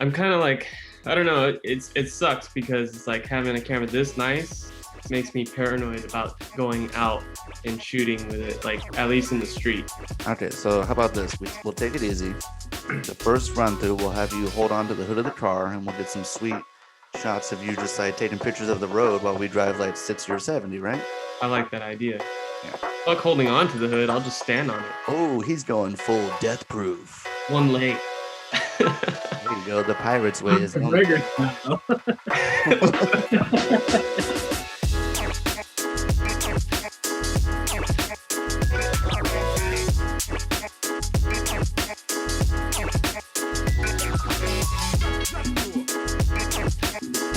I'm kind of like, I don't know. It sucks because it's like having a camera this nice makes me paranoid about going out and shooting with it, like at least in the street. Okay, so how about this? We'll take it easy. The first run through, we'll have you hold on to the hood of the car and we'll get some sweet shots of you just like taking pictures of the road while we drive like 60 or 70, right? I like that idea. Yeah. Fuck holding on to the hood. I'll just stand on it. Oh, he's going full death proof. One leg. There you go. The pirate's way is McGregor style.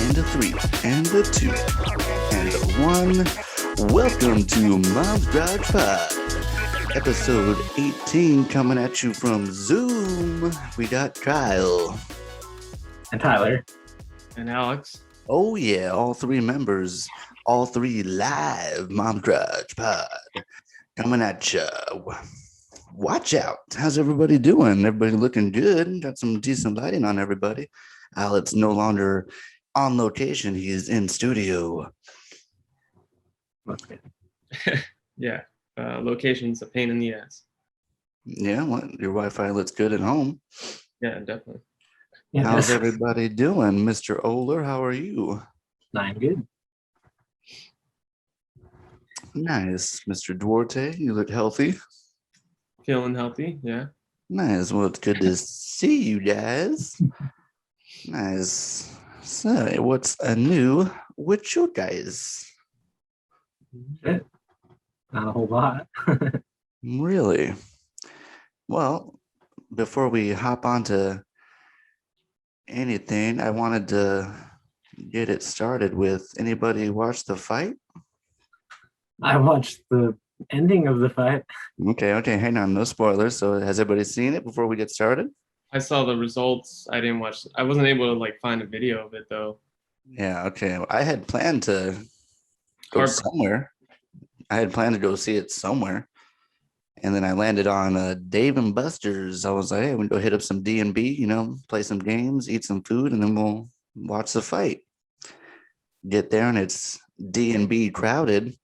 And a 3, and a 2, and a 1. Welcome to Mom's Garage Pod, episode 18, coming at you from Zoom. We got Kyle. And Tyler. And Alex. Oh yeah, all 3 members, all 3 live Mom's Garage Pod, coming at you. Watch out. How's everybody doing? Everybody looking good? Got some decent lighting on everybody. Alex no longer on location. He is in studio. Okay. Yeah. Location's a pain in the ass. Yeah, what? Your Wi-Fi looks good at home. Yeah, definitely. Yeah, How's everybody doing? Mr. Oler, how are you? I'm good. Nice. Mr. Duarte, you look healthy. Feeling healthy, yeah. Nice. Well, it's good to see you guys. Nice. So, what's new with you guys? Shit. Not a whole lot. Really? Well, before we hop onto anything, I wanted to get it started with anybody watch the fight? I watched the ending of the fight. Okay, hang on, no spoilers. So has everybody seen it before we get started? I saw the results. I didn't watch. I wasn't able to like find a video of it though. Yeah, okay. I had planned to go somewhere. I had planned to go see it somewhere. And then I landed on Dave and Buster's. I was like, hey, we'll go hit up some D&B, play some games, eat some food, and then we'll watch the fight. Get there and it's D&B crowded.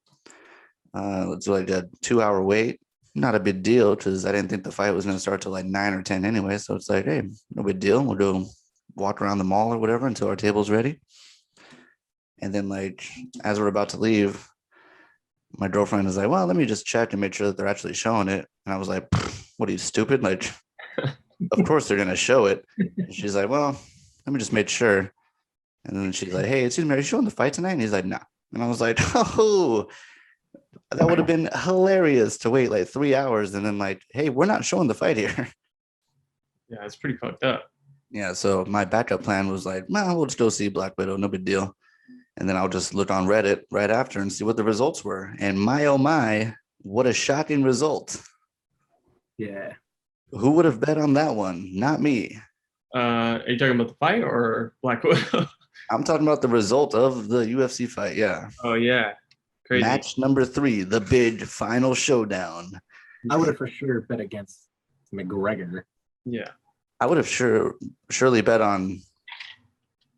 It's like a 2-hour wait. Not a big deal because I didn't think the fight was going to start till like 9 or 10 anyway. So it's like, hey, no big deal. We'll go walk around the mall or whatever until our table's ready. And then like as we're about to leave, my girlfriend is like, well, let me just check and make sure that they're actually showing it. And I was like, what are you, stupid? Like, of course they're going to show it. And she's like, well, let me just make sure. And then she's like, hey, excuse me, are you showing the fight tonight? And he's like, nah. And I was like, oh, that would have been hilarious to wait like 3 hours and then like, hey, we're not showing the fight here. Yeah, it's pretty fucked up. Yeah, so my backup plan was like, well, we'll just go see Black Widow, no big deal. And then I'll just look on Reddit right after and see what the results were. And my, oh my, what a shocking result. Yeah. Who would have bet on that one? Not me. Are you talking about the fight or Black Widow? I'm talking about the result of the UFC fight, yeah. Oh, yeah. Crazy. Match number 3, the big final showdown. I would have for sure bet against McGregor. Yeah. I would have surely bet on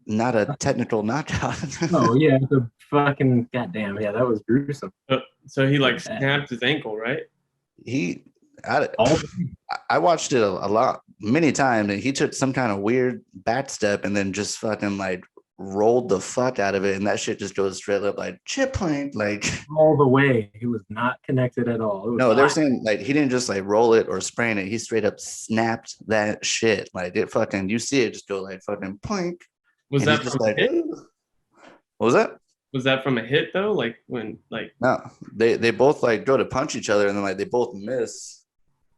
not a technical knockout. Oh, yeah. The fucking goddamn. Yeah, that was gruesome. So he like snapped his ankle, right? I watched it a lot, many times, and he took some kind of weird back step and then just fucking like rolled the fuck out of it, and that shit just goes straight up like chip point, like all the way. He was not connected at all. No, they're saying like he didn't just like roll it or sprain it. He straight up snapped that shit. Like it fucking, you see it just go like fucking plink. Was that from a hit? What was that? Was that from a hit though? Like when like no, they both like go to punch each other and then like they both miss,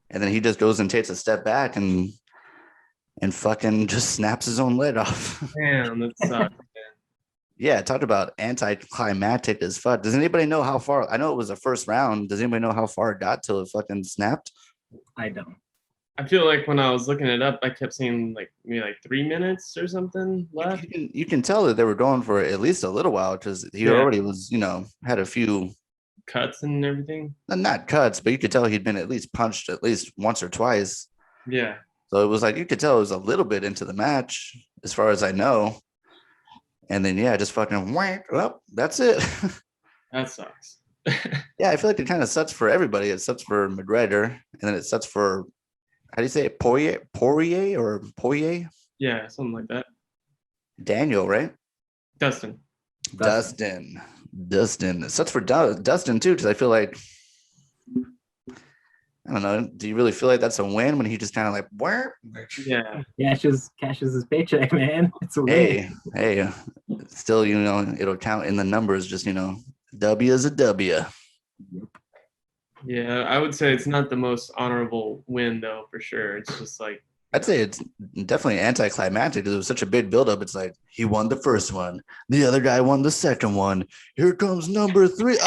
and then he just goes and takes a step back and fucking just snaps his own leg off. Damn, that sucks, man. Yeah, talk about anticlimactic as fuck. Does anybody know how far? I know it was the first round. Does anybody know how far it got till it fucking snapped? I don't. I feel like when I was looking it up, I kept seeing like maybe like 3 minutes or something left. You can tell that they were going for at least a little while because he already was, had a few cuts and everything. Not cuts, but you could tell he'd been at least punched at least once or twice. Yeah. So it was like you could tell it was a little bit into the match. as far as I know. And then just fucking well, that's it. That sucks. Yeah, I feel like it kind of sucks for everybody. It sucks for McGregor, and then it sucks for, how do you say it? Poirier? Yeah, something like that. Daniel, right? Dustin. Dustin. It sucks for Dustin too, because I feel like, I don't know. Do you really feel like that's a win when he just kind of like, where? Yeah. Cashes his paycheck, man. It's a win. Hey, still, it'll count in the numbers. Just W is a W. Yeah, I would say it's not the most honorable win though, for sure. It's just like, I'd say it's definitely anticlimactic because it was such a big buildup. It's like he won the first one, the other guy won the second one. Here comes number 3.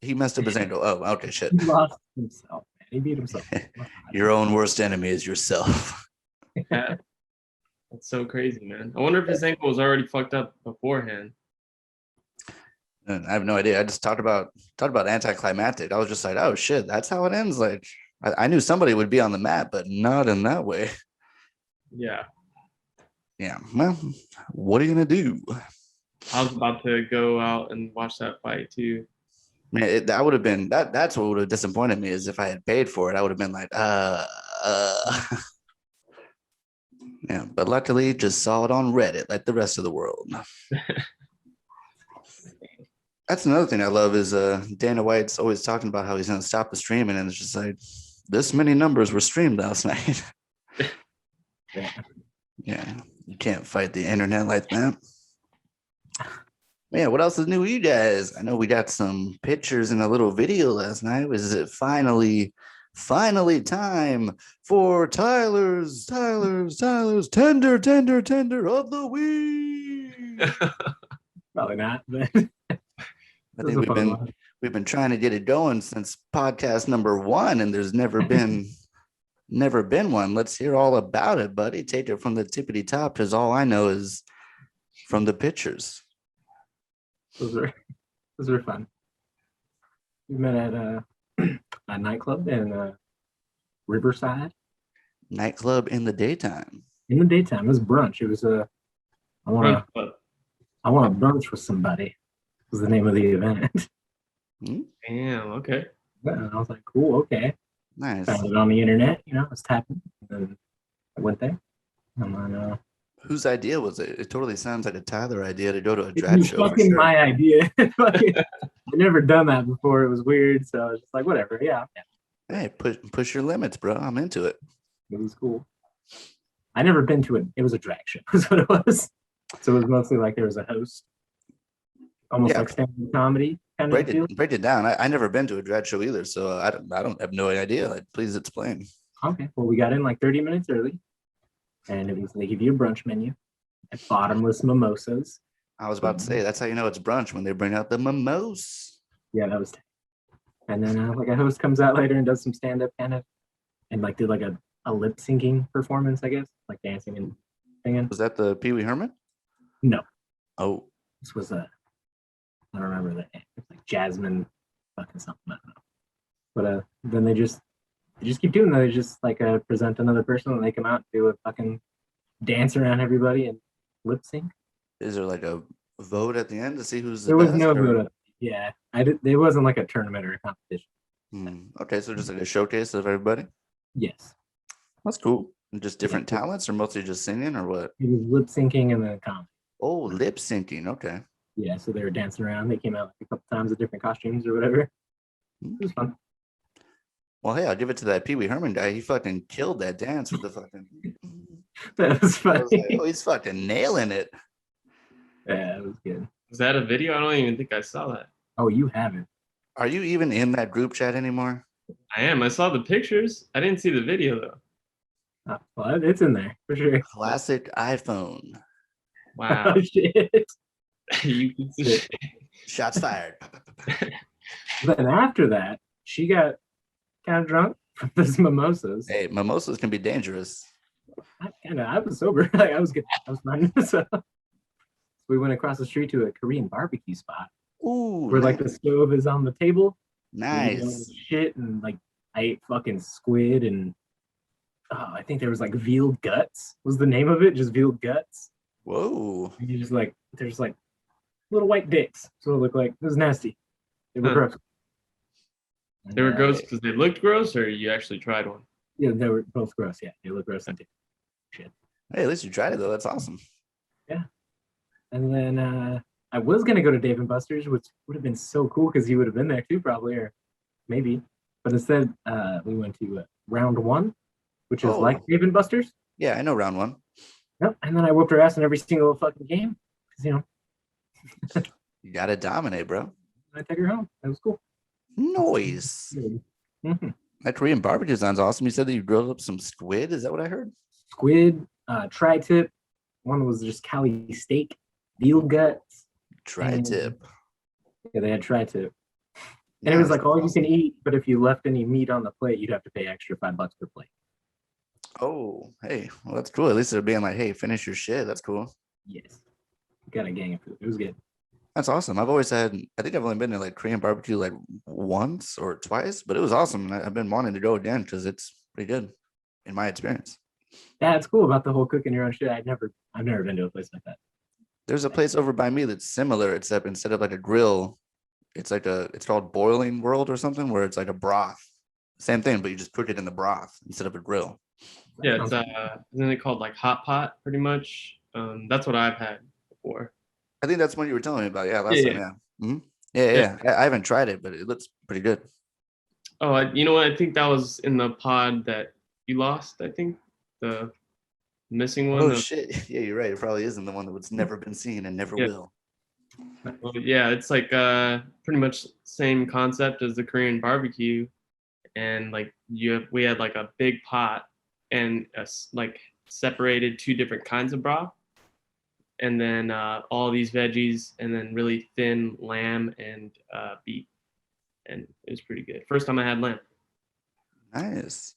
He messed up his ankle. Oh, okay, shit. He lost himself. Man. He beat himself. Your own worst enemy is yourself. yeah, that's so crazy, man. I wonder if his ankle was already fucked up beforehand. And I have no idea. I just talked about anticlimactic. I was just like, oh shit, that's how it ends. Like I knew somebody would be on the mat, but not in that way. Yeah. Yeah. Well, what are you gonna do? I was about to go out and watch that fight too. Man, that would have been that's what would have disappointed me is if I had paid for it. I would have been like, Yeah, but luckily just saw it on Reddit like the rest of the world. That's another thing I love is Dana White's always talking about how he's going to stop the streaming, and it's just like this many numbers were streamed last night. Yeah, you can't fight the internet like that. Man, what else is new with you guys? I know we got some pictures and a little video last night. Was it finally time for Tyler's Tender of the Week? Probably not, but I think we've been trying to get it going since podcast number 1, and there's never been one. Let's hear all about it, buddy. Take it from the tippity top, because all I know is from the pictures. those were fun. We met at a nightclub in Riverside. Nightclub in the daytime. In the daytime, it was brunch. It was I want to brunch with somebody. Was the name of the event. Damn, okay. Yeah, and I was like, cool, okay. Nice. Found it on the internet, I was tapping, and then I went there. And then, whose idea was it? It totally sounds like a Tyler idea to go to a drag it's show. fucking my idea. I've never done that before. It was weird, so I was just like, whatever. Yeah. Hey, push your limits, bro. I'm into it. It was cool. I never been to it. It was a drag show. Is what it was. So it was mostly like there was a host, almost like stand-up comedy kind of deal. Break it down. I never been to a drag show either, so I don't have no idea. Like, please explain. Okay. Well, we got in like 30 minutes early, and it was they give you a brunch menu, at bottomless mimosas. I was about to say that's how you know it's brunch when they bring out the mimosas. Yeah, that was. And then like a host comes out later and does some stand-up kind of, and like did like a lip syncing performance, I guess, like dancing and singing. Was that the Pee Wee Herman? No. Oh. This was I don't remember the name. It's like Jasmine fucking something. I don't know. But then they just keep doing that. They just like present another person and they come out and do a fucking dance around everybody and lip sync. Is there like a vote at the end to see who's there was no vote. Yeah. It wasn't like a tournament or a competition. Okay, so just like a showcase of everybody? Yes. That's cool. Just different talents or mostly just singing or what? It was lip syncing and then comedy. Oh, lip syncing. Okay. Yeah, so they were dancing around. They came out like a couple times with different costumes or whatever. It was fun. Well, hey, I'll give it to that Pee Wee Herman guy. He fucking killed that dance with the fucking. That was funny. Was like, oh, he's fucking nailing it. Yeah, it was good. Was that a video? I don't even think I saw that. Oh, you haven't. Are you even in that group chat anymore? I am. I saw the pictures. I didn't see the video though. Well, it's in there for sure. Classic iPhone. Wow. Oh, shit. You piece of shit. Shots fired. Then after that, she got kind of drunk from those mimosas. Hey, mimosas can be dangerous. I was sober. Like I was good. I was fine. So we went across the street to a Korean barbecue spot. Ooh. Where like the stove is on the table. Nice. Shit, and like I ate fucking squid and I think there was like veal guts was the name of it, just veal guts. Whoa. And you just like there's like little white dicks. So it looked like it was nasty. They were Huh. gross. They were gross because they looked gross, or you actually tried one? Yeah, they were both gross. Yeah, they look gross and shit. Hey, at least you tried it though. That's awesome. Yeah. And then I was gonna go to Dave and Buster's, which would have been so cool because he would have been there too, probably, or maybe. But instead, we went to Round One, which is like Dave and Buster's. Yeah, I know Round One. Yep. And then I whooped her ass in every single fucking game because You gotta dominate, bro. I took her home. That was cool. Noise. Mm-hmm. That Korean barbecue sounds awesome. You said that you grilled up some squid. Is that what I heard? Squid, tri-tip. One was just Cali steak, veal guts. Tri-tip. Yeah, they had tri-tip. And it was like all you can eat, but if you left any meat on the plate, you'd have to pay extra $5 per plate. Oh, hey, well, that's cool. At least they're being like, hey, finish your shit. That's cool. Yes. Got a gang of food. It was good. That's awesome. I've always had, I think I've only been to like Korean barbecue like once or twice, but it was awesome. And I've been wanting to go again because it's pretty good in my experience. Yeah, it's cool about the whole cooking your own shit. I've never been to a place like that. There's a place over by me that's similar, except instead of like a grill, it's called Boiling World or something, where it's like a broth. Same thing, but you just cook it in the broth instead of a grill. Yeah, it's isn't it called like hot pot pretty much? That's what I've had before. I think that's what you were telling me about. Yeah, last time. Yeah. Mm-hmm. Yeah. I haven't tried it, but it looks pretty good. Oh, you know what? I think that was in the pod that you lost. I think the missing one. Oh shit! Yeah, you're right. It probably isn't the one that's never been seen and never will. Well, yeah, it's like pretty much same concept as the Korean barbecue, and like we had like a big pot and like separated two different kinds of broth, and then all these veggies, and then really thin lamb and beef, and it was pretty good. First time I had lamb. Nice.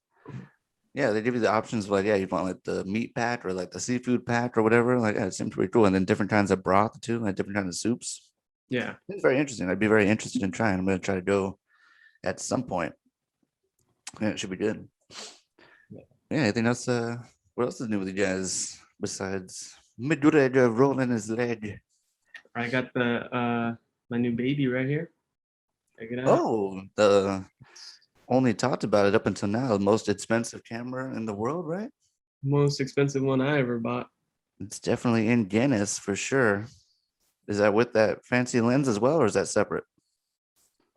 Yeah, they give you the options of like, yeah, you want like the meat pack or like the seafood pack or whatever. Like, yeah, it seems pretty cool. And then different kinds of broth too, like different kinds of soups. Yeah, it's very interesting. I'd be very interested in trying. I'm going to try to go at some point. Yeah, it should be good. Yeah, I think that's what else is new with you guys besides McGregor rolling his leg? I got the my new baby right here. Check it out. Oh, the only talked about it up until now, the most expensive camera in the world, right? Most expensive one I ever bought. It's definitely in Guinness for sure. Is that with that fancy lens as well, or is that separate?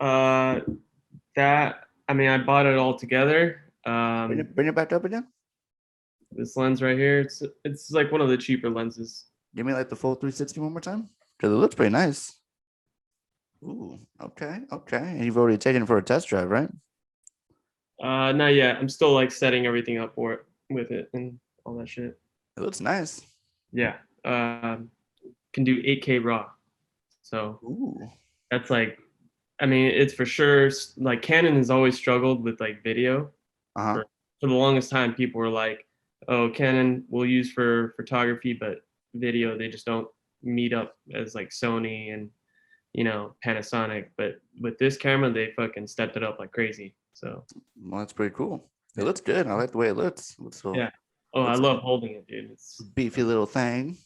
I mean, I bought it all together. Bring it back up again. This lens right here, it's like one of the cheaper lenses. Give me like the full 360 one more time, because it looks pretty nice. Ooh, okay. And you've already taken it for a test drive, right? Not yet. I'm still like setting everything up for it with it and all that shit. It looks nice. Yeah. Can do 8K raw. So that's like, I mean, it's for sure. Like Canon has always struggled with like video. For the longest time, people were like, "Oh, Canon we'll use for photography, but video they just don't meet up as like Sony and Panasonic." But with this camera, they fucking stepped it up like crazy. So well, that's pretty cool. It looks good. I like the way it looks. Yeah. Oh, I love holding it, dude. It's beefy little thing.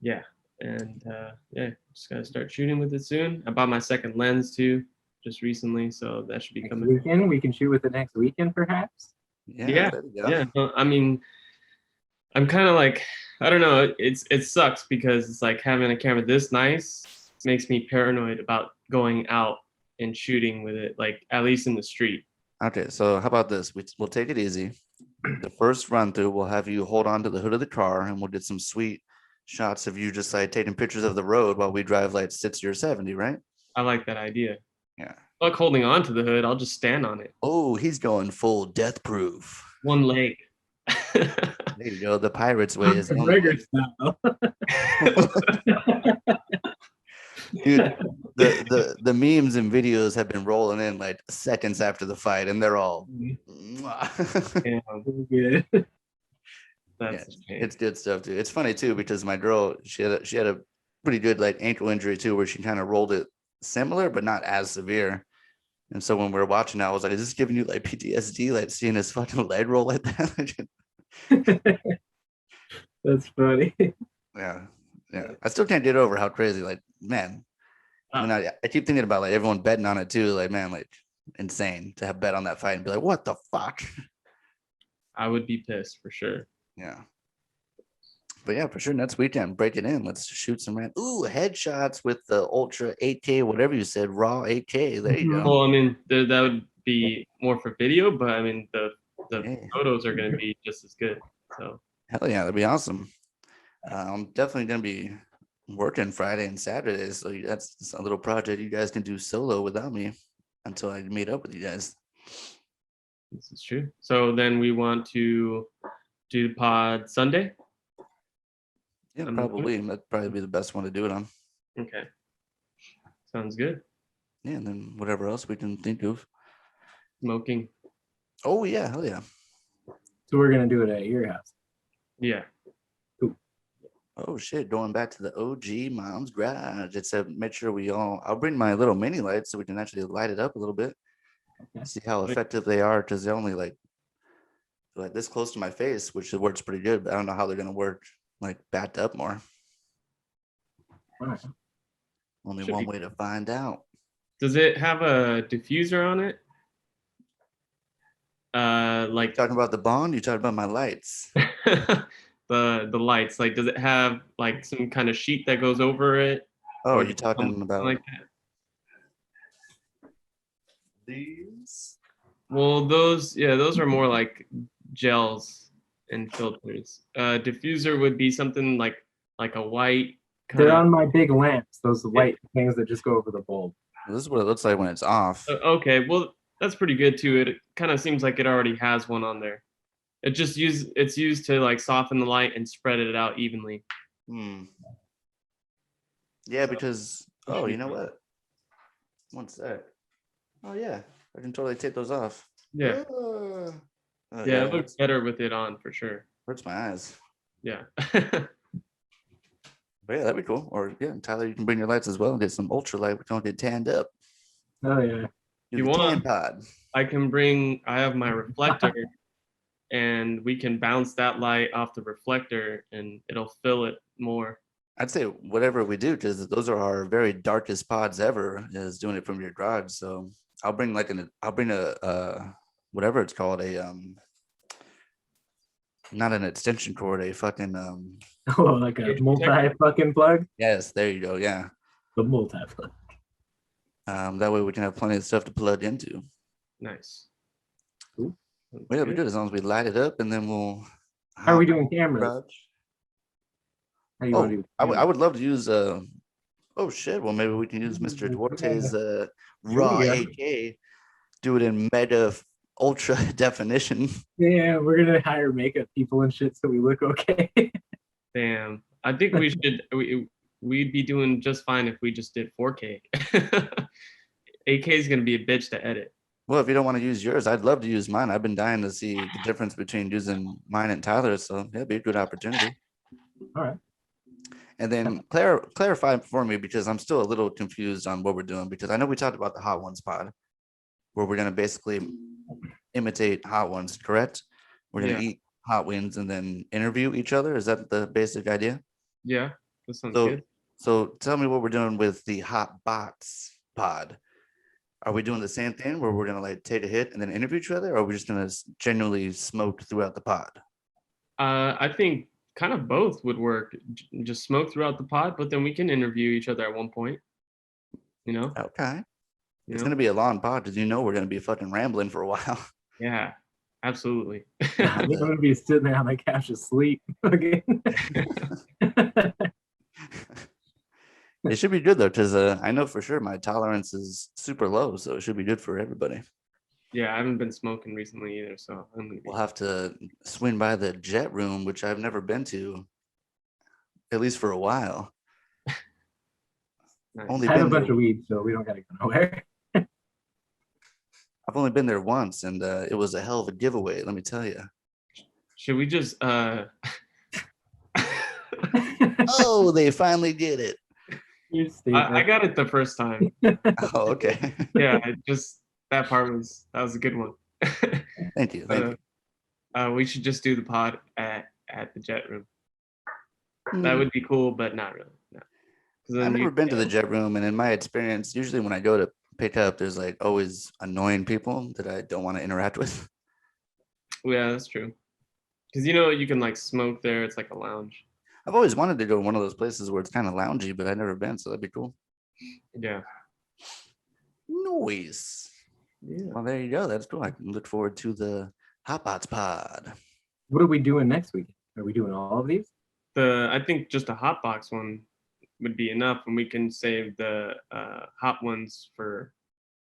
Yeah. And yeah, just gotta start shooting with it soon. I bought my second lens too, just recently, so that should be coming. Weekend, we can shoot with it next weekend, perhaps. Yeah. I mean, I'm kind of like, I don't know. It sucks because it's like having a camera this nice makes me paranoid about going out and shooting with it, like at least in the street. Okay, so how about this? We'll take it easy. The first run through, we'll have you hold on to the hood of the car, and we'll get some sweet shots of you just like taking pictures of the road while we drive like 60 or 70, right? I like that idea. Yeah. Like holding on to the hood, I'll just stand on it. Oh, he's going full death proof. One leg. There you go. The pirate's way is McGregor style. Dude, the memes and videos have been rolling in like seconds after the fight, and they're all yeah, good. It's good stuff too. It's funny too because my girl, she had a pretty good like ankle injury too, where she kind of rolled it similar but not as severe. And so when we were watching, I was like, "Is this giving you like PTSD, like seeing his fucking leg roll like that?" That's funny. Yeah. I still can't get over how crazy, like, man. I mean, I keep thinking about like everyone betting on it too. Like, man, like insane to have bet on that fight and be like, what the fuck? I would be pissed for sure. Yeah. But yeah, for sure. Next weekend, break it in. Let's shoot some headshots with the Ultra 8K, whatever you said, raw 8K. There you go. Well, I mean, that would be more for video, but I mean, the photos are going to be just as good. So hell yeah, that'd be awesome. I'm definitely going to be working Friday and Saturday, so that's a little project you guys can do solo without me until I meet up with you guys. This is true. So then we want to do the pod Sunday. Yeah, probably. That'd probably be the best one to do it on. Okay. Sounds good. Yeah, and then whatever else we can think of. Smoking. Oh yeah, hell yeah. So we're gonna do it at your house. Yeah. Cool. Oh shit, going back to the OG Mom's Garage. It's a make sure I'll bring my little mini lights so we can actually light it up a little bit. Okay. See how effective they are, because they're only like this close to my face, which works pretty good, but I don't know how they're gonna work like backed up more. All right. Only one way to find out. Does it have a diffuser on it? Like talking about the bond? You talking about my lights? the lights. Like, does it have like some kind of sheet that goes over it? Oh, are you talking about like that? These? Well, those are more like gels and filters. Diffuser would be something like a white. They're on my big lamps. Those white things that just go over the bulb. This is what it looks like when it's off. Okay, well that's pretty good too. It kind of seems like it already has one on there. It's used to like soften the light and spread it out evenly. Yeah, because you know what? One sec. Oh yeah, I can totally take those off. Yeah. Yeah, it looks better with it on for sure. Hurts my eyes. Yeah. But yeah, that'd be cool. Or yeah, Tyler, you can bring your lights as well and get some ultralight. We don't get tanned up. Oh yeah. If you want, I can bring. I have my reflector, and we can bounce that light off the reflector, and it'll fill it more. I'd say whatever we do, because those are our very darkest pods ever, is doing it from your garage. So I'll bring a whatever it's called, not an extension cord, a fucking like a multi-fucking plug. Yes, there you go. Yeah, the multi-plug. That way we can have plenty of stuff to plug into. Nice. Cool. Well, it'll be good as long as we light it up, and then we'll. How are we doing cameras? I would love to use oh shit. Well, maybe we can use Mr. Duarte's raw 8K, do it in mega ultra definition. Yeah, we're gonna hire makeup people and shit so we look okay. Damn, I think we should. We'd be doing just fine if we just did 4K. 8K is gonna be a bitch to edit. Well, if you don't want to use yours, I'd love to use mine. I've been dying to see the difference between using mine and Tyler's, so that'd be a good opportunity. All right. And then clarify for me, because I'm still a little confused on what we're doing, because I know we talked about the Hot Ones pod, where we're going to basically imitate Hot Ones, correct? We're going to eat Hot Wings and then interview each other. Is that the basic idea? Yeah, that sounds good. So tell me what we're doing with the Hot Box pod. Are we doing the same thing where we're going to like take a hit and then interview each other, or are we just going to genuinely smoke throughout the pod? I think kind of both would work. Just smoke throughout the pod, but then we can interview each other at one point. You know? Okay. It's going to be a long pod because we're going to be fucking rambling for a while. Yeah, absolutely. I'm going to be sitting there on my couch asleep. Okay. It should be good though, because I know for sure my tolerance is super low, so it should be good for everybody. Yeah, I haven't been smoking recently either, so we'll have to swing by the jet room, which I've never been to, at least for a while. Nice. I have a bunch of weed, so we don't got to go nowhere. I've only been there once, and it was a hell of a giveaway, let me tell you. Should we just? Oh, they finally did it. I got it the first time. Oh, okay. Yeah, that part was a good one. Thank you. Thank you. We should just do the pod at the jet room. That would be cool, but not really. No. I've never been to the jet room, and in my experience, usually when I go to pick up, there's like always annoying people that I don't want to interact with. Yeah, that's true. Because you can like smoke there. It's like a lounge. I've always wanted to go to one of those places where it's kind of loungy, but I've never been, so that'd be cool. Yeah. Noise. Yeah. Well, there you go. That's cool. I can look forward to the Hotbots pod. What are we doing next week? Are we doing all of these? I think just a Hotbox one would be enough, and we can save the hot ones for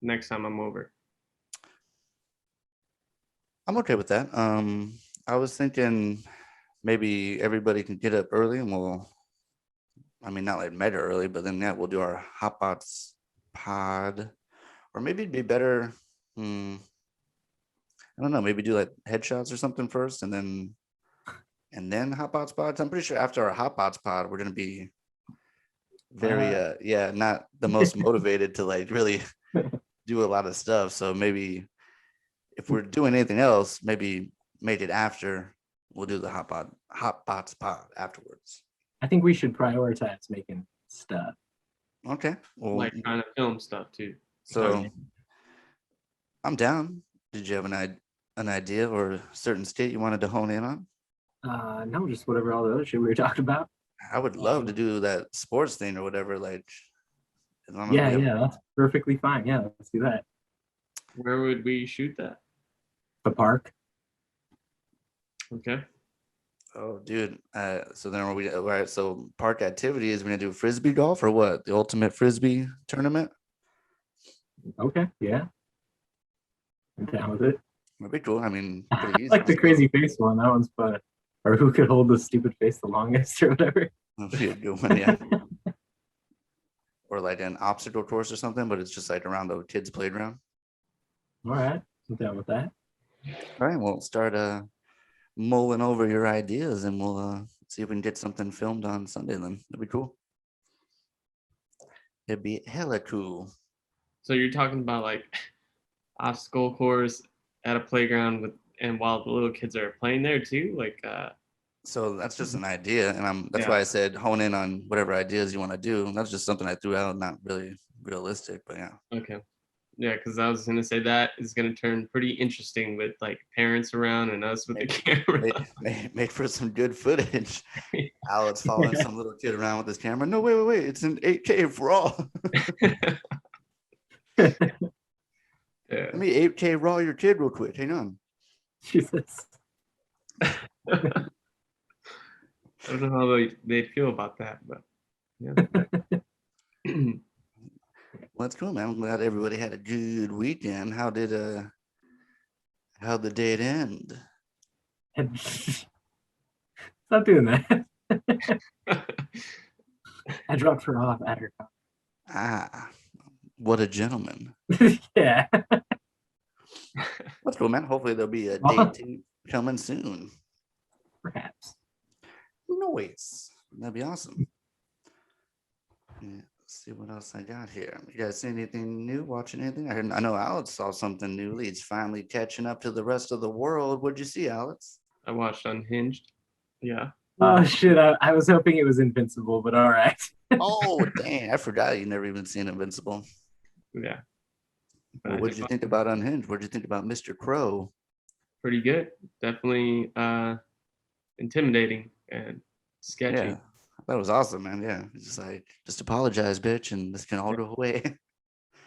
next time I'm over. I'm okay with that. I was thinking maybe everybody can get up early, and not like mega early, but then we'll do our Hotbots pod, or maybe it'd be better. I don't know. Maybe do like headshots or something first, and then Hotbots pods. I'm pretty sure after our Hotbots pod, we're gonna be very not the most motivated to like really do a lot of stuff. So maybe if we're doing anything else, maybe make it after. We'll do the Hotbots pod afterwards. I think we should prioritize making stuff. Okay. Well, like trying to film stuff too. So I'm down. Did you have an idea or a certain state you wanted to hone in on? No, just whatever all the other shit we were talking about. I would love to do that sports thing or whatever. Like, yeah, that's perfectly fine. Yeah, let's do that. Where would we shoot that? The park. Okay. Oh, dude. So then all right. So park activities. We're gonna do frisbee golf or what? The ultimate frisbee tournament. Okay. Yeah. I'm down with it. That'd be cool. I mean, pretty easy. Like the crazy face one. That one's fun. Or who could hold the stupid face the longest or whatever. That'd be a good one, yeah. Or like an obstacle course or something, but it's just like around the kids' playground. All right. I'm down with that. All right. We'll start mulling over your ideas, and we'll see if we can get something filmed on Sunday. Then that'd be cool. It'd be hella cool. So you're talking about like obstacle course at a playground and while the little kids are playing there too, like. So that's just an idea, and that's why I said hone in on whatever ideas you want to do. That's just something I threw out, not really realistic, but yeah. Okay. Yeah, because I was gonna say that is gonna turn pretty interesting with like parents around and us with the camera. Make for some good footage. Alex following some little kid around with his camera. No, wait, it's an 8K raw. Let me 8K raw your kid real quick. Hang on. Jesus. I don't know how they'd feel about that, but yeah. Well, that's cool, man. I'm glad everybody had a good weekend. How'd the date end? Stop doing that. I dropped her off at her car. Ah, what a gentleman. Yeah. That's cool, man. Hopefully there'll be a date two coming soon. Perhaps. Noise. That'd be awesome. Yeah. Let's see what else I got here. You guys see anything new? Watching anything? I know Alex saw something new. He's finally catching up to the rest of the world. What'd you see, Alex? I watched Unhinged. Yeah. Oh shit! I was hoping it was Invincible, but all right. Oh dang! I forgot you never even seen Invincible. Yeah. Well, what did you think about Unhinged? What did you think about Mr. Crow? Pretty good. Definitely intimidating and sketchy. Yeah, that was awesome, man. Yeah, it's just like, just apologize, bitch, and this can all go away.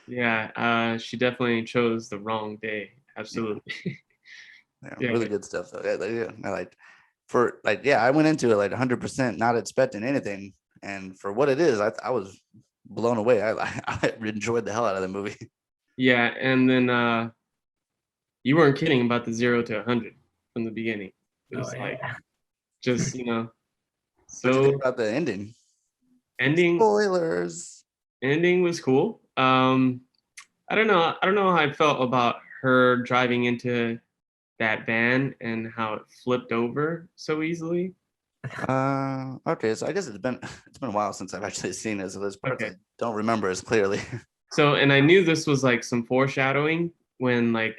Yeah, she definitely chose the wrong day. Absolutely. Yeah, really good stuff though. I went into it like 100% not expecting anything, and for what it is, I was blown away. I enjoyed the hell out of the movie. Yeah, and then you weren't kidding about the 0 to 100 from the beginning. It was just So what do you think about the ending? Spoilers. Ending was cool. I don't know how I felt about her driving into that van and how it flipped over so easily. Okay, so I guess it's been a while since I've actually seen it, so there's parts I don't remember as clearly. So, and I knew this was like some foreshadowing when like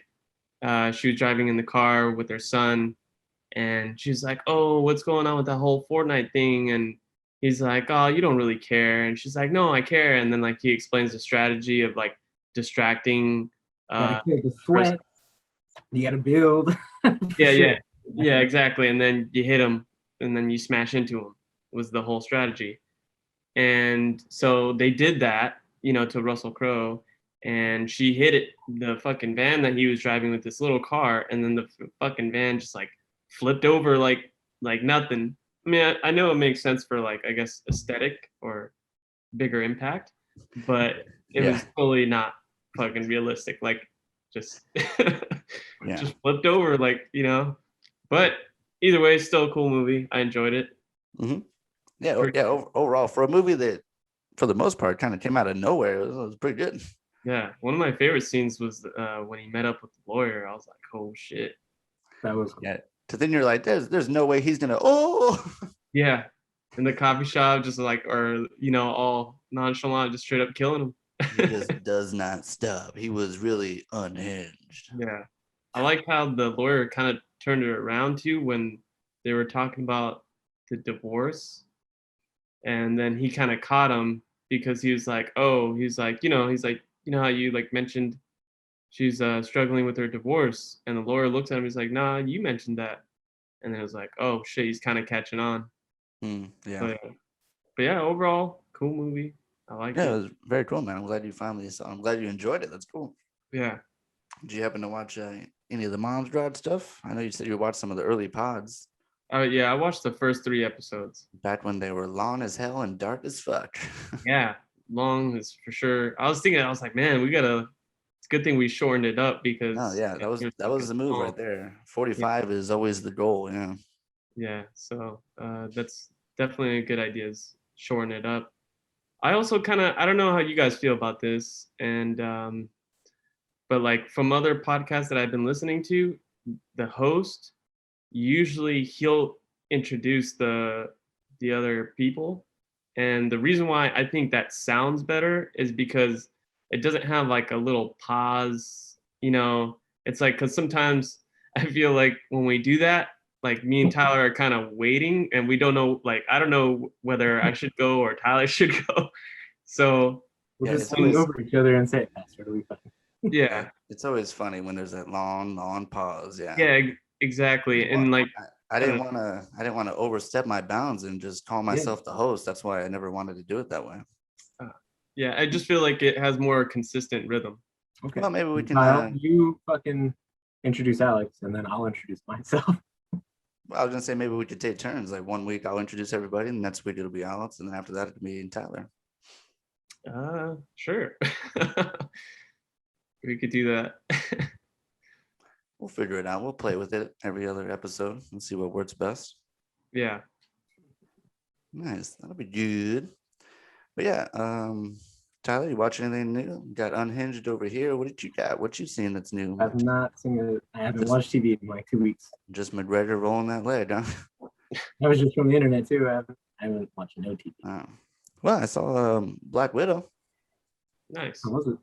she was driving in the car with her son, and then and she's like, "Oh, what's going on with that whole Fortnite thing?" And he's like, "Oh, you don't really care." And she's like, "No, I care." And then like he explains the strategy of like distracting. Gotta kill the sweat. You gotta build. Yeah, exactly. And then you hit him, and then you smash into him. Was the whole strategy. And so they did that, to Russell Crowe, and she hit the fucking van that he was driving with this little car, and then the fucking van just like flipped over like nothing. I mean, I know it makes sense for like, I guess, aesthetic or bigger impact, but it was totally not fucking realistic. Like just just flipped over, like, But either way, still a cool movie. I enjoyed it. Mm-hmm. Overall, for a movie that, for the most part, kind of came out of nowhere, it was pretty good. Yeah, one of my favorite scenes was when he met up with the lawyer. I was like, "Oh shit!" That was cool. Yeah. So then you're like, "There's no way he's gonna." Yeah, in the coffee shop, just like, or all nonchalant, just straight up killing him. He just does not stop. He was really unhinged. Yeah, I like how the lawyer kind of turned it around too when they were talking about the divorce, and then he kind of caught him because he was like, "Oh," he's like, how you like mentioned she's struggling with her divorce," and the lawyer looks at him. He's like, "Nah, you mentioned that," and then it was like, "Oh shit," he's kind of catching on. Yeah. But yeah, overall, cool movie. I liked it. Yeah, it was very cool, man. I'm glad you finally saw. I'm glad you enjoyed it. That's cool. Yeah. Did you happen to watch any of the Mom's Garage stuff? I know you said you watched some of the early pods. Yeah, I watched the first 3 episodes. Back when they were long as hell and dark as fuck. Yeah, long is for sure. I was like, man, it's a good thing we shortened it up because. Oh yeah, that was the move right there. 45 is always the goal. Yeah. Yeah, so that's definitely a good idea. Is shorten it up. I also I don't know how you guys feel about this, and but like from other podcasts that I've been listening to, the host usually he'll introduce the other people, and the reason why I think that sounds better is because it doesn't have like a little pause. It's like, because sometimes I feel like when we do that, like me and Tyler are kind of waiting, and we don't know, like, I don't know whether I should go or Tyler should go. So we'll just swing over each other and say, "Pastor, do we fucking?" Yeah, it's always funny when there's that long pause. Yeah, exactly. And like, I didn't want to overstep my bounds and just call myself the host. That's why I never wanted to do it that way. Yeah, I just feel like it has more consistent rhythm. Okay. Well, maybe we can. You fucking introduce Alex, and then I'll introduce myself. Well, I was gonna say maybe we could take turns. Like 1 week I'll introduce everybody, and next week it'll be Alex, and then after that it'll be Tyler. Sure. We could do that. We'll figure it out. We'll play with it every other episode and see what works best. Yeah. Nice. That'll be good. But yeah, Tyler, you watch anything new? Got Unhinged over here. What did you got? What you seen that's new? I've not seen it. I haven't watched TV in like 2 weeks. Just McGregor rolling that leg, huh? That was just from the internet too. I haven't watched no TV. Oh. Well, I saw Black Widow. Nice. How was it?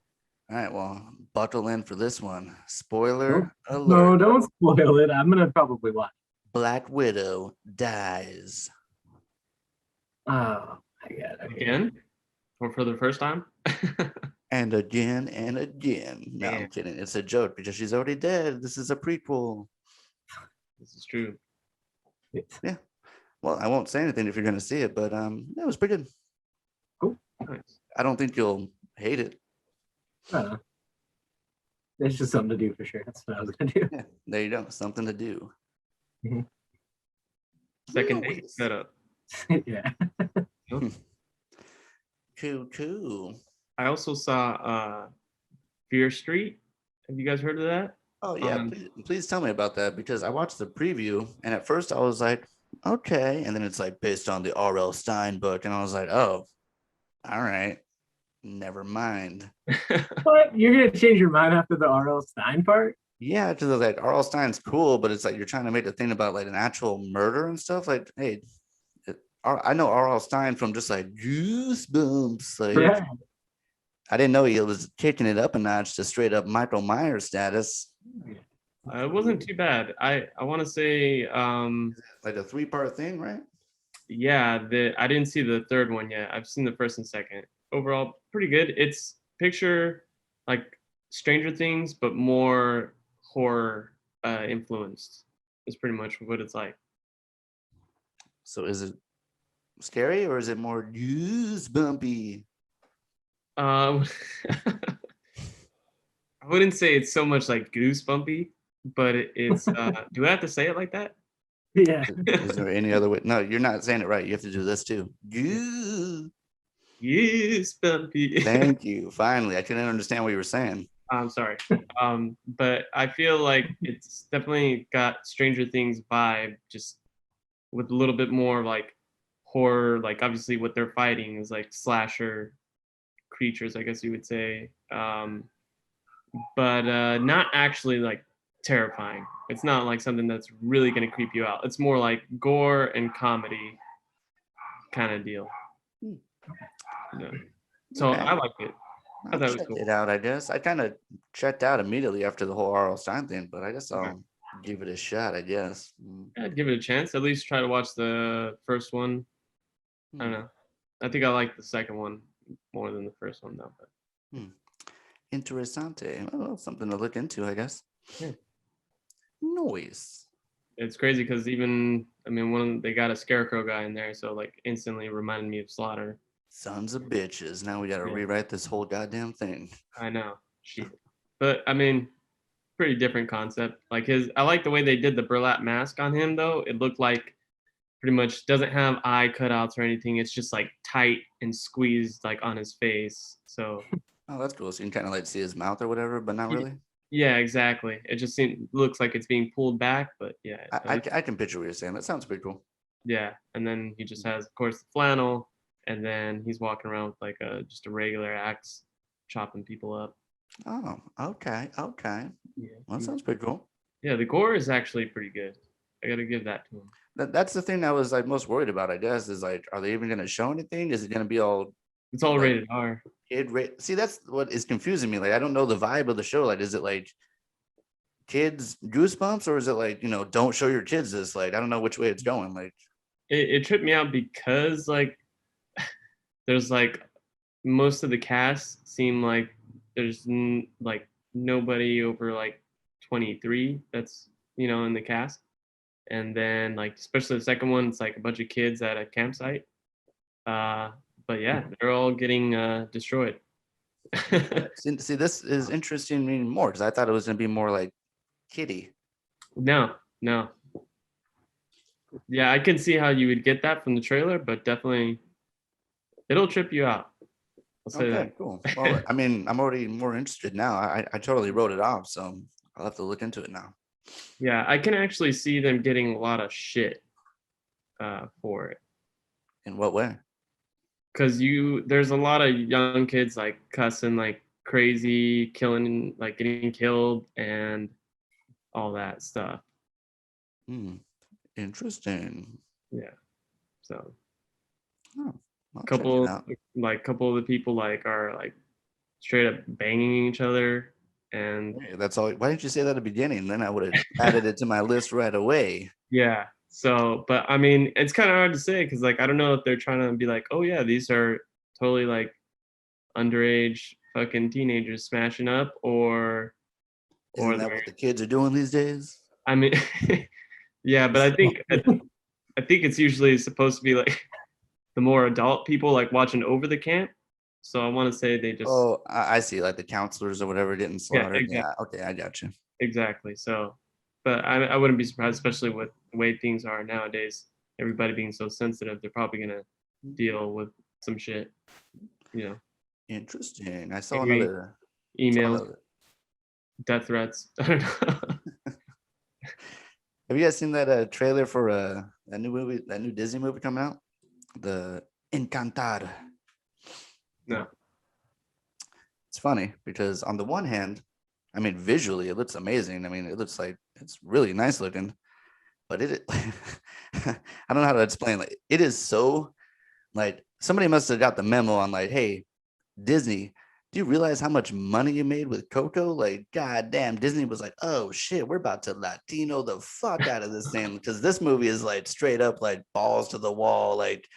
All right, well, buckle in for this one. Spoiler alert. No, don't spoil it. I'm gonna probably watch. Black Widow dies. Oh my god! Again? Or for the first time? And again and again. No, I'm kidding. It's a joke because she's already dead. This is a prequel. This is true. Yeah. Well, I won't say anything if you're going to see it, but it was pretty good. Cool. Nice. I don't think you'll hate it. It's just something to do for sure. That's what I was going to do. Yeah, there you go. Something to do. Mm-hmm. Second date setup. Yeah. Cool. I also saw Fear Street. Have you guys heard of that? Oh yeah, please tell me about that, because I watched the preview and at first I was like, okay, and then it's like based on the R.L. Stine book, and I was like, oh, all right, never mind. What? You're gonna change your mind after the R.L. Stine part? Yeah, because like R.L. Stine's cool, but it's like you're trying to make a thing about like an actual murder and stuff. Like, hey, I know R.L. Stine from just like Goosebumps. Like, yeah. I didn't know he was kicking it up a notch to straight up Michael Myers status. It wasn't too bad. I want to say, Like a 3-part thing, right? yeah, I didn't see the third one yet. I've seen the first and second. Overall, pretty good. It's picture like Stranger Things, but more horror influenced. Is pretty much what it's like. So is it scary or is it more goosebumpy? I wouldn't say it's so much like Goosebumpy, but it's. Do I have to say it like that? Yeah. Is there any other way? No, you're not saying it right. You have to do this too. Goosebumpy. Thank you. Finally, I couldn't understand what you were saying. I'm sorry. But I feel like it's definitely got Stranger Things vibe, just with a little bit more like horror. Like obviously, what they're fighting is like slasher creatures, I guess you would say. But not actually like terrifying. It's not like something that's really gonna creep you out. It's more like gore and comedy kind of deal. Yeah. So Okay. I liked it. I I'll thought it was check cool. it out, I guess. I kind of checked out immediately after the whole R.L. Stein thing, but I guess I'll give it a shot, I guess. Yeah, I'd give it a chance. At least try to watch the first one. I don't know. I think I like the second one more than the first one though. But Interessante. Well, something to look into, I guess. yeah. Noise. It's crazy because even they got a scarecrow guy in there, so like instantly reminded me of Slaughter. Sons of bitches. Now we got to rewrite this whole goddamn thing. I know. Shit. But I mean, pretty different concept. Like I like the way they did the burlap mask on him though. It looked like pretty much doesn't have eye cutouts or anything. It's just like tight and squeezed like on his face. So Oh, that's cool. So you can kind of like see his mouth or whatever, but not really. yeah, exactly. It just looks like it's being pulled back, but yeah. I can picture what you're saying. That sounds pretty cool. Yeah, and then he just has, of course, the flannel, and then he's walking around with like just a regular axe, chopping people up. Oh, okay. Yeah, Well, that sounds pretty cool. Yeah, the gore is actually pretty good. I got to give that to him. That's the thing I was like most worried about, I guess, is like, are they even going to show anything? Is it going to be all? It's all like, rated R. See, that's what is confusing me. Like, I don't know the vibe of the show. Like, is it like kids Goosebumps, or is it like, don't show your kids this? Like, I don't know which way it's going. Like, It tripped me out because like there's like most of the cast seem like there's like nobody over like 23 that's in the cast, and then like especially the second one, it's like a bunch of kids at a campsite. But yeah, they're all getting destroyed. see, this is interesting me more because I thought it was going to be more like kiddie. No. Yeah, I can see how you would get that from the trailer, but definitely it'll trip you out. I'll say that. Cool. Well, I mean, I'm already more interested now. I totally wrote it off, so I'll have to look into it now. Yeah, I can actually see them getting a lot of shit for it. In what way? Because there's a lot of young kids like cussing like crazy, killing, like getting killed, and all that stuff. Interesting. Yeah. So. I'll couple of the people like are like straight up banging each other, and hey, that's all. Why didn't you say that at the beginning? Then I would have added it to my list right away. Yeah. So, but I mean, it's kind of hard to say because like I don't know if they're trying to be like, oh yeah, these are totally like underage fucking teenagers smashing up, or Isn't that what the kids are doing these days? I mean, yeah, but I think it's usually supposed to be like the more adult people like watching over the camp. So I want to say they just. Oh, I see, like the counselors or whatever getting slaughtered. Yeah, exactly. Yeah, okay, I got you. Exactly. So, but I wouldn't be surprised, especially with the way things are nowadays. Everybody being so sensitive, they're probably gonna deal with some shit. Interesting. I saw another email, death threats. I don't know. Have you guys seen that trailer for that new Disney movie coming out? The Encantar. No. It's funny because on the one hand, I mean, visually it looks amazing. I mean, it looks like it's really nice looking, but I don't know how to explain. Like, it is so like somebody must have got the memo on like, hey, Disney, Do you realize how much money you made with Coco? Like, goddamn, Disney was like, oh shit, we're about to Latino the fuck out of this thing. Because this movie is like straight up like balls to the wall. Like,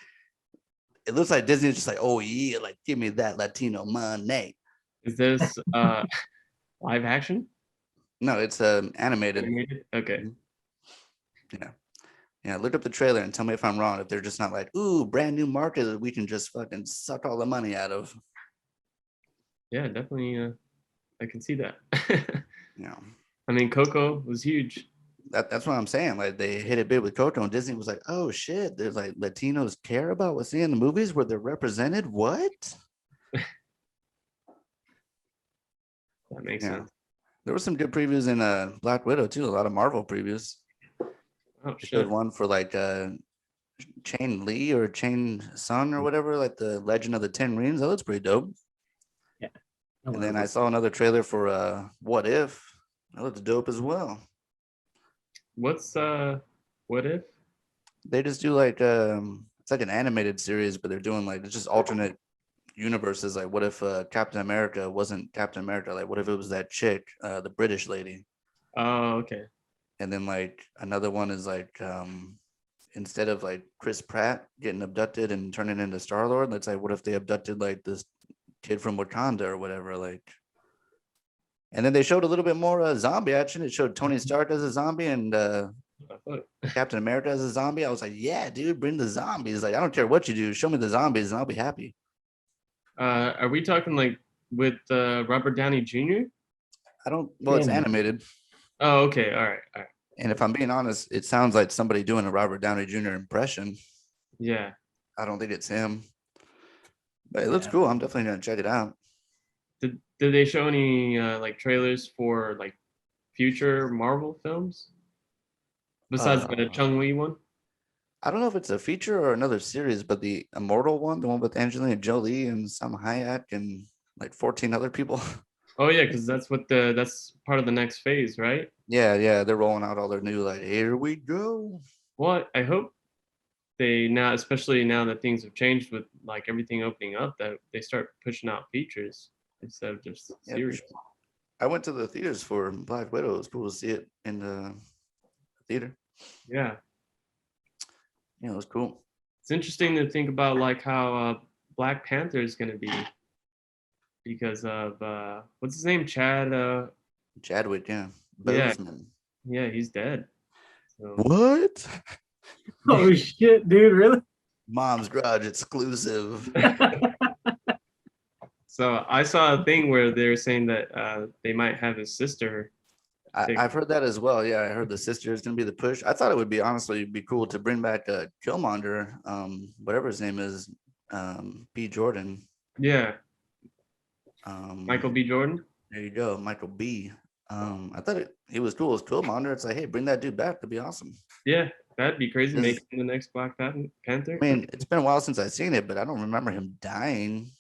it looks like Disney's just like, oh yeah, like give me that Latino money. Is this live action? No, it's animated. Animated? Okay. Yeah. Yeah, look up the trailer and tell me if I'm wrong. If they're just not like, ooh, brand new market that we can just fucking suck all the money out of. Yeah, definitely. I can see that. Yeah. I mean, Coco was huge. That's what I'm saying. Like they hit it big with Coco, and Disney was like, oh shit, there's like Latinos care about what's in the movies where they're represented. What? That makes sense. There were some good previews in Black Widow too. A lot of Marvel previews. Oh There's shit. one for like Chain Lee or Chain Sun or whatever, like the Legend of the Ten Rings. That looks pretty dope. Yeah. And then I saw another trailer for What If. That looks dope as well. What's What If? They just do like it's like an animated series, but they're doing like it's just alternate universes. Like what if Captain America wasn't Captain America? Like what if it was that chick, the British lady? Oh, okay. And then like another one is like instead of like Chris Pratt getting abducted and turning into Star-Lord, let's say what if they abducted like this kid from Wakanda or whatever, like. And then they showed a little bit more zombie action. It showed Tony Stark as a zombie and Captain America as a zombie. I was like, yeah, dude, bring the zombies. Like, I don't care what you do. Show me the zombies and I'll be happy. Are we talking like with Robert Downey Jr.? Well, it's animated. Oh, okay. All right. And if I'm being honest, it sounds like somebody doing a Robert Downey Jr. impression. Yeah. I don't think it's him. But it looks cool. I'm definitely going to check it out. Did they show any like trailers for like future Marvel films besides the Chung Lee one? I don't know if it's a feature or another series, but the Immortal one, the one with Angelina Jolie and Sam Hayek and like 14 other people. Oh yeah, because that's part of the next phase, right? Yeah, they're rolling out all their new like, here we go. Well, I hope they now, especially now that things have changed with like everything opening up, that they start pushing out features instead of just series. Sure. I went to the theaters for Black Widow. It was cool to see it in the theater. Yeah. Yeah, it was cool. It's interesting to think about like how Black Panther is going to be because of what's his name, Chadwick, yeah, Boseman. Yeah, he's dead. So. What? Oh shit, dude! Really? Mom's Garage exclusive. So I saw a thing where they're saying that they might have his sister. I've heard that as well. Yeah, I heard the sister is going to be the push. I thought it would be honestly be cool to bring back Killmonger, whatever his name is, B. Jordan. Yeah. Michael B. Jordan. There you go, Michael B. I thought he was cool as Killmonger. It's like, hey, bring that dude back. That'd be awesome. Yeah, that'd be crazy. Make him the next Black Panther. I mean, it's been a while since I've seen it, but I don't remember him dying.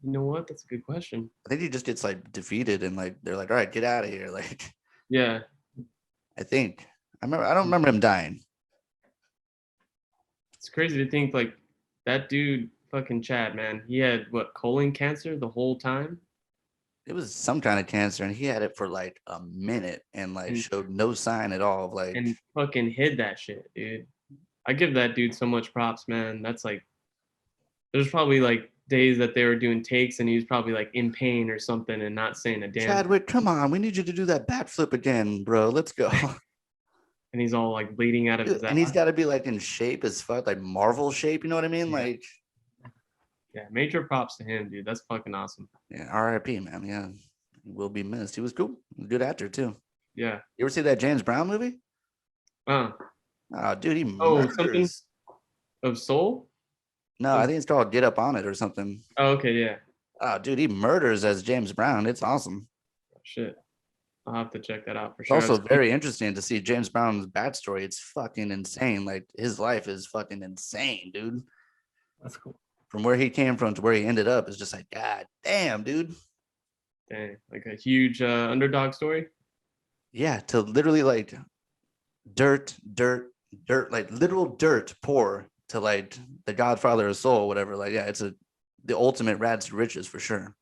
You know what? That's a good question. I think he just gets like defeated and like they're like, all right, get out of here. Like, yeah. I don't remember him dying. It's crazy to think like that dude, fucking Chad, man. He had what, colon cancer the whole time? It was some kind of cancer, and he had it for like a minute and like showed no sign at all of like. And fucking hid that shit, dude. I give that dude so much props, man. That's like, there's probably like days that they were doing takes and he was probably like in pain or something and not saying a damn. Chadwick, come on, we need you to do that bat flip again, bro. Let's go. And he's all like bleeding out of his. And he's got to be like in shape as fuck, like Marvel shape. You know what I mean? Yeah. Like. Yeah, major props to him, dude. That's fucking awesome. Yeah, R.I.P. man. Yeah, he will be missed. He was cool. Good actor too. Yeah. You ever see that James Brown movie? Oh, dude, he murders. Something of Soul? No, I think it's called Get Up on It or something. Oh, okay, yeah. Oh, dude, he murders as James Brown. It's awesome. Oh, shit. I'll have to check that out for sure. It's also very interesting to see James Brown's backstory. It's fucking insane. Like his life is fucking insane, dude. That's cool. From where he came from to where he ended up is just like, God damn, dude. Dang, like a huge underdog story. Yeah, to literally like dirt, like literal dirt poor to like the Godfather of Soul, whatever. Like, yeah, it's a the ultimate rags to riches for sure.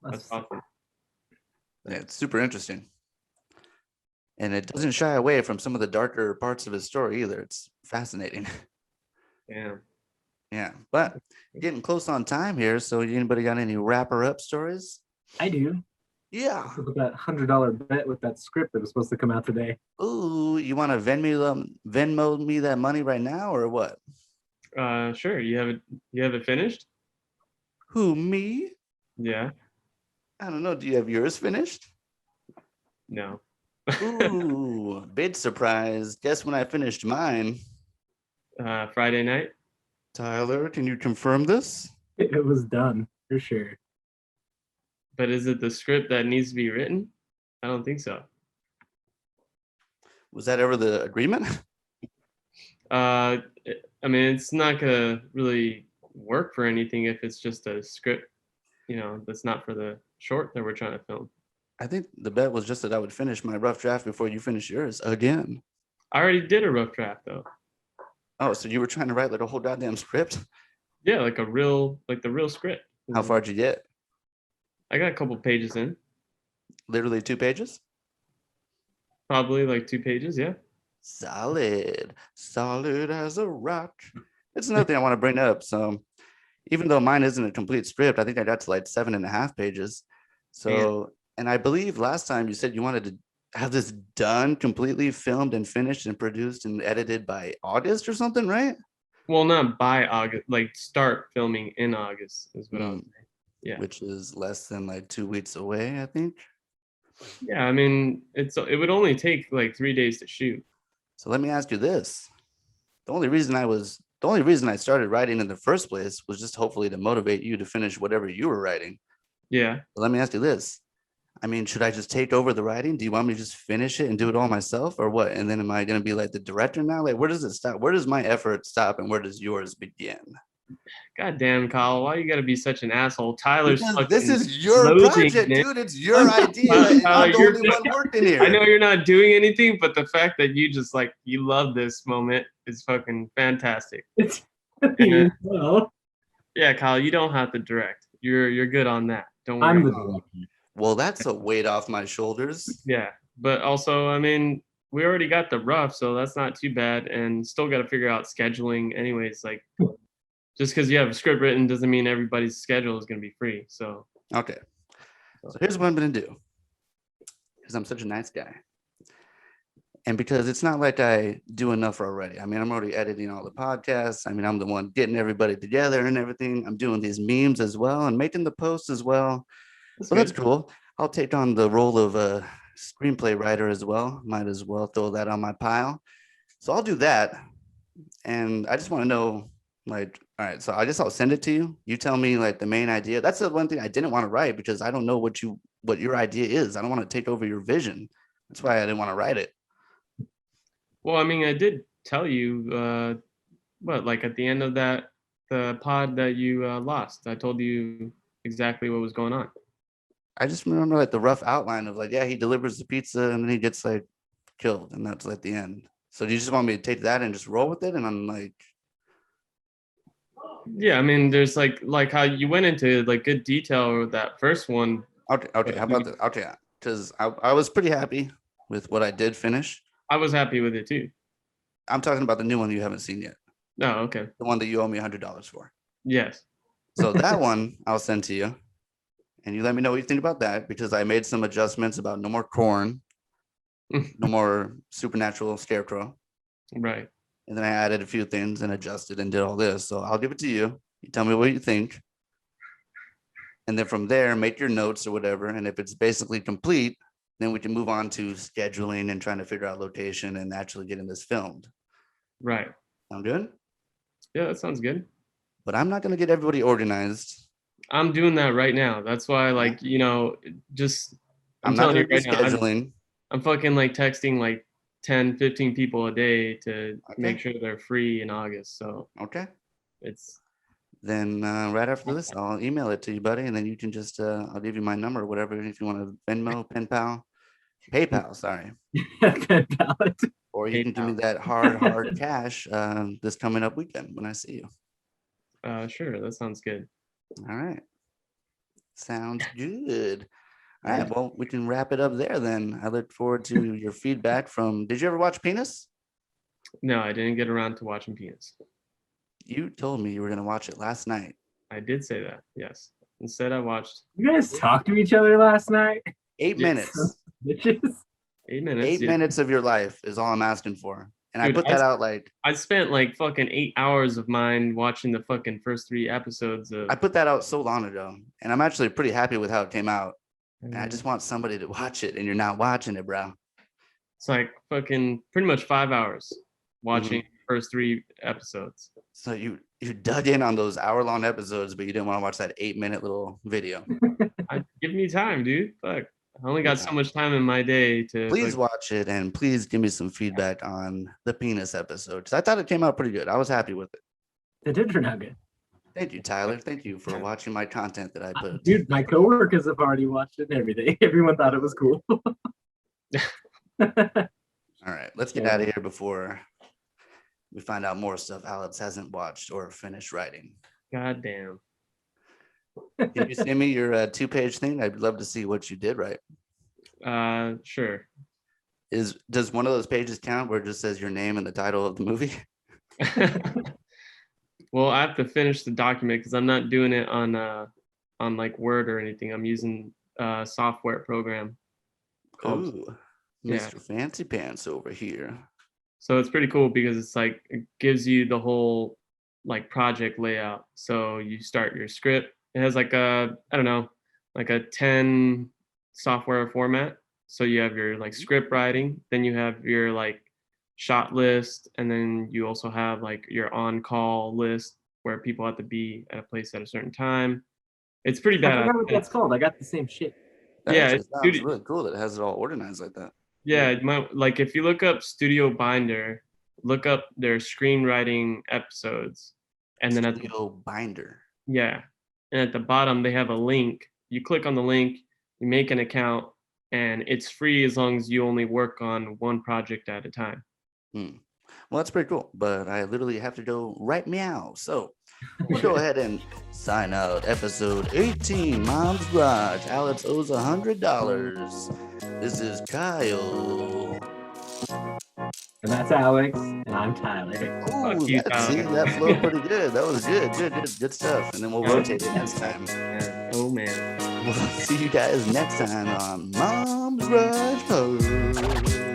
That's awesome. Yeah, it's super interesting. And it doesn't shy away from some of the darker parts of his story either. It's fascinating. Yeah. Yeah, but getting close on time here. So anybody got any wrapper up stories? I do. Yeah. With that $100 bet with that script that was supposed to come out today. Ooh, you want to Venmo me that money right now or what? Sure. You have it finished? Who, me? Yeah. I don't know. Do you have yours finished? No. Ooh, big surprise. Guess when I finished mine? Friday night. Tyler, can you confirm this? It was done for sure. But is it the script that needs to be written? I don't think so. Was that ever the agreement? I mean, it's not gonna really work for anything if it's just a script, that's not for the short that we're trying to film. I think the bet was just that I would finish my rough draft before you finish yours again. I already did a rough draft though. Oh, so you were trying to write like a whole goddamn script? Yeah, like the real script. How far did you get? I got a couple pages in. Literally 2 pages? Probably like 2 pages, yeah. Solid as a rock. It's another thing I want to bring up. So even though mine isn't a complete script, I think I got to like 7.5 pages. So, and I believe last time you said you wanted to have this done, completely filmed and finished and produced and edited by August or something, right? Well, not by August, like start filming in August is what I was saying. Yeah. Which is less than like 2 weeks away, I think. Yeah, I mean, it would only take like 3 days to shoot. So let me ask you this. The only reason I started writing in the first place was just hopefully to motivate you to finish whatever you were writing. Yeah. But let me ask you this. I mean, should I just take over the writing? Do you want me to just finish it and do it all myself or what? And then am I going to be like the director now? Like, where does it stop? Where does my effort stop and where does yours begin? God damn, Kyle, why you gotta be such an asshole? Tyler's Because fucking this is your project, dude. It's your idea. And I'm the only one working here. I know you're not doing anything, but the fact that you just like you love this moment is fucking fantastic. And, yeah, Kyle, you don't have to direct. You're good on that. Don't worry. I'm the director. Well, that's a weight off my shoulders. Yeah, but also, I mean, we already got the rough, so that's not too bad, and still got to figure out scheduling. Anyways, like just because you have a script written doesn't mean everybody's schedule is going to be free. So okay, so here's what I'm going to do, because I'm such a nice guy, and because it's not like I do enough already. I mean, I'm already editing all the podcasts. I mean, I'm the one getting everybody together and everything. I'm doing these memes as well and making the posts as well. That's cool. I'll take on the role of a screenplay writer as well. Might as well throw that on my pile. So I'll do that. And I just want to know, like, all right, so I guess I'll send it to you. You tell me like the main idea. That's the one thing I didn't want to write because I don't know what your idea is. I don't want to take over your vision. That's why I didn't want to write it. Well, I mean, I did tell you, like at the end of the pod that you lost, I told you exactly what was going on. I just remember like the rough outline of like, yeah, he delivers the pizza and then he gets like killed and that's like the end. So do you just want me to take that and just roll with it? And I'm like, yeah, I mean, there's like how you went into like good detail with that first one. Okay. How about that? Okay, because I was pretty happy with what I did finish. I was happy with it too. I'm talking about the new one you haven't seen yet. Oh, okay. The one that you owe me $100 for. Yes. So that one I'll send to you. And you let me know what you think about that because I made some adjustments about no more corn, no more supernatural scarecrow. Right. And then I added a few things and adjusted and did all this. So I'll give it to you. You tell me what you think. And then from there, make your notes or whatever. And if it's basically complete, then we can move on to scheduling and trying to figure out location and actually getting this filmed. Right. Sound good? Yeah, that sounds good. But I'm not going to get everybody organized. I'm doing that right now. That's why, like, just I'm telling you right now, scheduling. I'm fucking like texting like 10, 15 people a day to make sure they're free in August. So it's then right after this, I'll email it to you, buddy, and then you can just I'll give you my number or whatever if you want to Venmo, PayPal, sorry. PayPal. Or you can give me that hard cash this coming up weekend when I see you. Sure, that sounds good. All right. Sounds good. All right. Well, we can wrap it up there then. I look forward to your feedback from. Did you ever watch Penis? No, I didn't get around to watching Penis. You told me you were going to watch it last night. I did say that. Yes. Instead, I watched. You guys talked to each other last night? 8 minutes. Bitches. 8 minutes. 8 minutes of your life is all I'm asking for. And Dude, I put that out like. I spent like fucking 8 hours of mine watching the fucking first 3 episodes of. I put that out so long ago. And I'm actually pretty happy with how it came out. And I just want somebody to watch it. And you're not watching it, bro. It's like fucking pretty much 5 hours watching the first 3 episodes. So you dug in on those hour-long episodes, but you didn't want to watch that 8-minute little video. Give me time, dude. Fuck. I only got so much time in my day to. Please watch it and please give me some feedback on the Penis episode, because I thought it came out pretty good. I was happy with it. It did turn out good. Thank you, Tyler. Thank you for watching my content that I put. Dude, my coworkers have already watched it and everything. Everyone thought it was cool. All right, let's get out of here before we find out more stuff Alex hasn't watched or finished writing. God damn. Can you send me your 2-page thing? I'd love to see what you did write. Sure. Does one of those pages count where it just says your name and the title of the movie? Well, I have to finish the document because I'm not doing it on like Word or anything. I'm using a software program called. Ooh, Mr. Fancy Pants over here. So it's pretty cool because it's like it gives you the whole like project layout. So you start your script. It has like a, I don't know, like a 10 software format. So you have your like script writing, then you have your like shot list, and then you also have like your on-call list where people have to be at a place at a certain time. It's pretty bad. I forgot what that's called. I got the same shit. It sounds really cool that it has it all organized like that. Yeah, like if you look up Studio Binder, look up their screenwriting episodes, and then Studio Binder. Yeah, and at the bottom they have a link. You click on the link, you make an account, and it's free as long as you only work on one project at a time. Well, that's pretty cool, but I literally have to go right meow. So we'll go ahead and sign out episode 18, Mom's Garage. Alex owes $100. This is Kyle. And that's Alex, and I'm Tyler. Ooh, that flowed pretty good. That was good stuff. And then we'll rotate it next time. Oh man. We'll see you guys next time on Mom's Garage Talk.